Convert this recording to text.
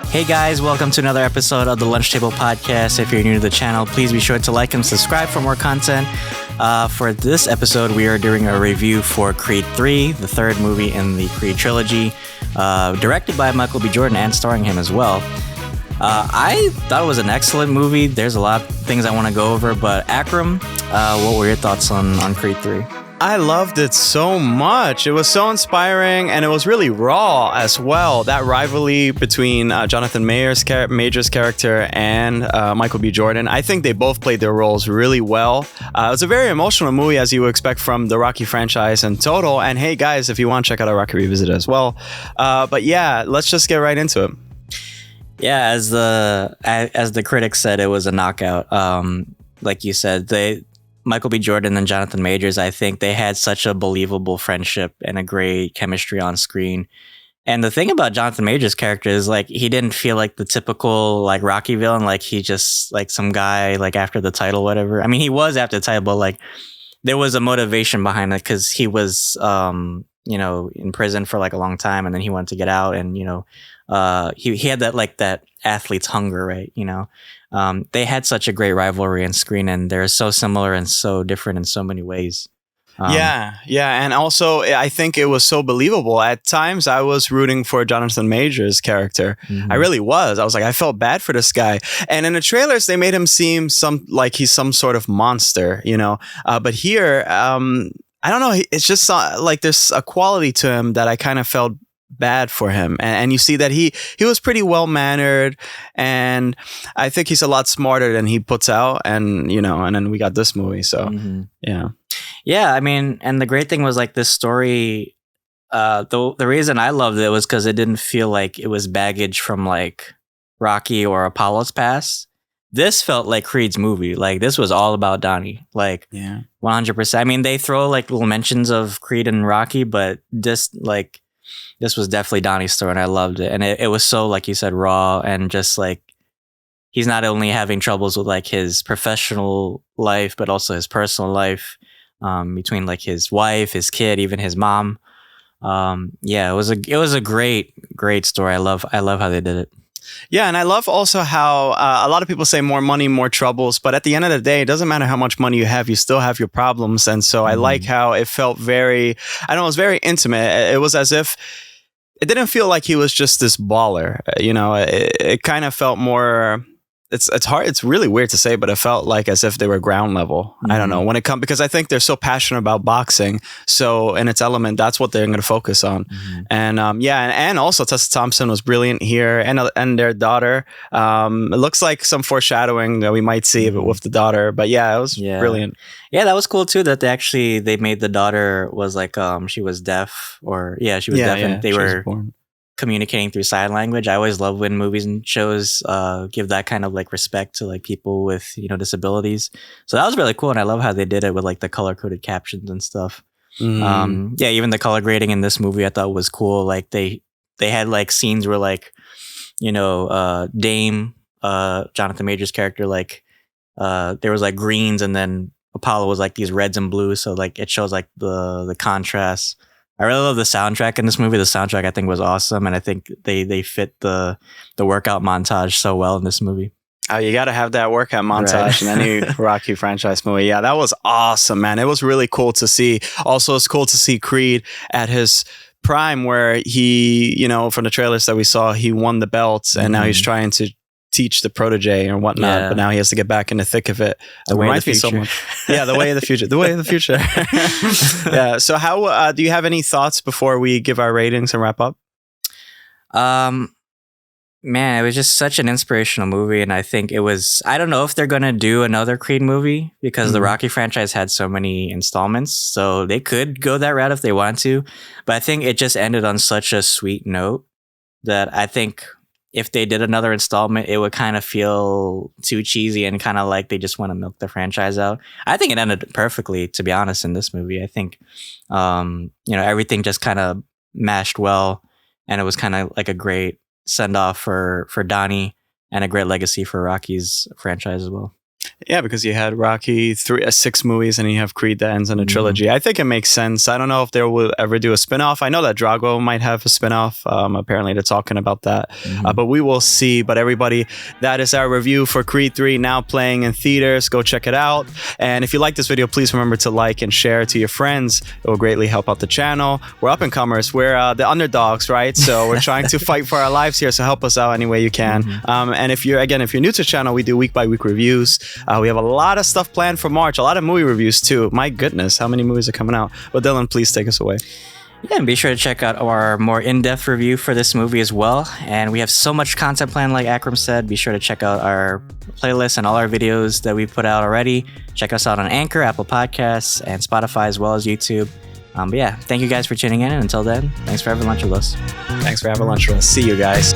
Hey guys, welcome to another episode of the Lunch Table Podcast. If you're new to the channel, please be sure to like and subscribe for more content. For this episode, we are doing a review for Creed 3, the third movie in the Creed trilogy, directed by Michael B. Jordan and starring him as well. I thought it was an excellent movie. There's a lot of things I want to go over, but Akram, what were your thoughts on Creed 3? I loved it so much. It was so inspiring, and it was really raw as well. That rivalry between Jonathan Major's character and Michael B. Jordan, I think they both played their roles really well. It was a very emotional movie, as you would expect from the Rocky franchise in total. And hey, guys, if you want to check out our Rocky Revisited as well. But yeah, let's just get right into it. Yeah, as the critics said, it was a knockout. Like you said, Michael B. Jordan and Jonathan Majors, I think they had such a believable friendship and a great chemistry on screen. And the thing about Jonathan Majors' character is like he didn't feel like the typical like Rocky villain, like he just like some guy like after the title, whatever. I mean, he was after the title, but like there was a motivation behind it because he was in prison for like a long time, and then he wanted to get out, and he had that athlete's hunger, right? They had such a great rivalry on screen, and they're so similar and so different in so many ways. Yeah. And also, I think it was so believable. At times, I was rooting for Jonathan Majors' character. Mm-hmm. I really was. I was like, I felt bad for this guy. And in the trailers, they made him seem like he's some sort of monster, But here, I don't know. It's just like there's a quality to him that I kind of felt bad for him, and you see that he was pretty well mannered, and I think he's a lot smarter than he puts out, and and then we got this movie, so yeah. I mean, and the great thing was like this story. The reason I loved it was because it didn't feel like it was baggage from like Rocky or Apollo's past. This felt like Creed's movie. Like this was all about Donnie. Like 100%. I mean, they throw like little mentions of Creed and Rocky, but this was definitely Donnie's story, and I loved it. And it was so, like you said, raw, and just like he's not only having troubles with like his professional life, but also his personal life, between like his wife, his kid, even his mom. It was a great story. I love how they did it. Yeah, and I love also how a lot of people say more money, more troubles, but at the end of the day, it doesn't matter how much money you have, you still have your problems. And so I like how it felt it was very intimate. It was as if it didn't feel like he was just this baller. It kind of felt more. It's hard. It's really weird to say, but it felt like as if they were ground level. I don't know when it comes, because I think they're so passionate about boxing. So in its element, that's what they're going to focus on. And and also Tessa Thompson was brilliant here, and their daughter. It looks like some foreshadowing that we might see with the daughter. But yeah, it was brilliant. Yeah, that was cool too. That they made the daughter was like she was deaf, or she was deaf, and they were communicating through sign language. I always love when movies and shows give that kind of like respect to like people with disabilities. So that was really cool, and I love how they did it with like the color coded captions and stuff. Even the color grading in this movie I thought was cool. Like they had like scenes where like Dame Jonathan Majors' character, like there was like greens, and then Apollo was like these reds and blues, so like it shows like the contrast. I really love the soundtrack in this movie. The soundtrack I think was awesome, and I think they fit the workout montage so well in this movie. Oh, you got to have that workout montage in any Rocky franchise movie. Yeah, that was awesome, man. It was really cool to see. Also, it's cool to see Creed at his prime, where he, from the trailers that we saw, he won the belts, and now he's trying to teach the protege or whatnot, but now he has to get back in the thick of it. The way of the future. Yeah, the way of the future. The way of the future. Yeah. So how do you have any thoughts before we give our ratings and wrap up? Man, it was just such an inspirational movie, and I think it was. I don't know if they're gonna do another Creed movie because the Rocky franchise had so many installments, so they could go that route if they want to. But I think it just ended on such a sweet note that I think if they did another installment, it would kind of feel too cheesy and kind of like they just want to milk the franchise out. I think it ended perfectly, to be honest, in this movie. I think, everything just kind of mashed well, and it was kind of like a great send off for Donnie and a great legacy for Rocky's franchise as well. Yeah, because you had Rocky 6 movies, and you have Creed that ends in a trilogy. I think it makes sense. I don't know if they will ever do a spinoff. I know that Drago might have a spinoff. Apparently, they're talking about that. But we will see. But everybody, that is our review for Creed 3, now playing in theaters. Go check it out. And if you like this video, please remember to like and share it to your friends. It will greatly help out the channel. We're up-and-comers. We're the underdogs, right? So we're trying to fight for our lives here. So help us out any way you can. And if you're new to the channel, we do week-by-week reviews. We have a lot of stuff planned for March, a lot of movie reviews too. My goodness, how many movies are coming out? But Dylan, please take us away. Yeah, and be sure to check out our more in-depth review for this movie as well. And we have so much content planned, like Akram said. Be sure to check out our playlist and all our videos that we put out already. Check us out on Anchor, Apple Podcasts, and Spotify, as well as YouTube. But yeah, thank you guys for tuning in. And until then, thanks for having lunch with us. Thanks for having lunch with us. See you guys.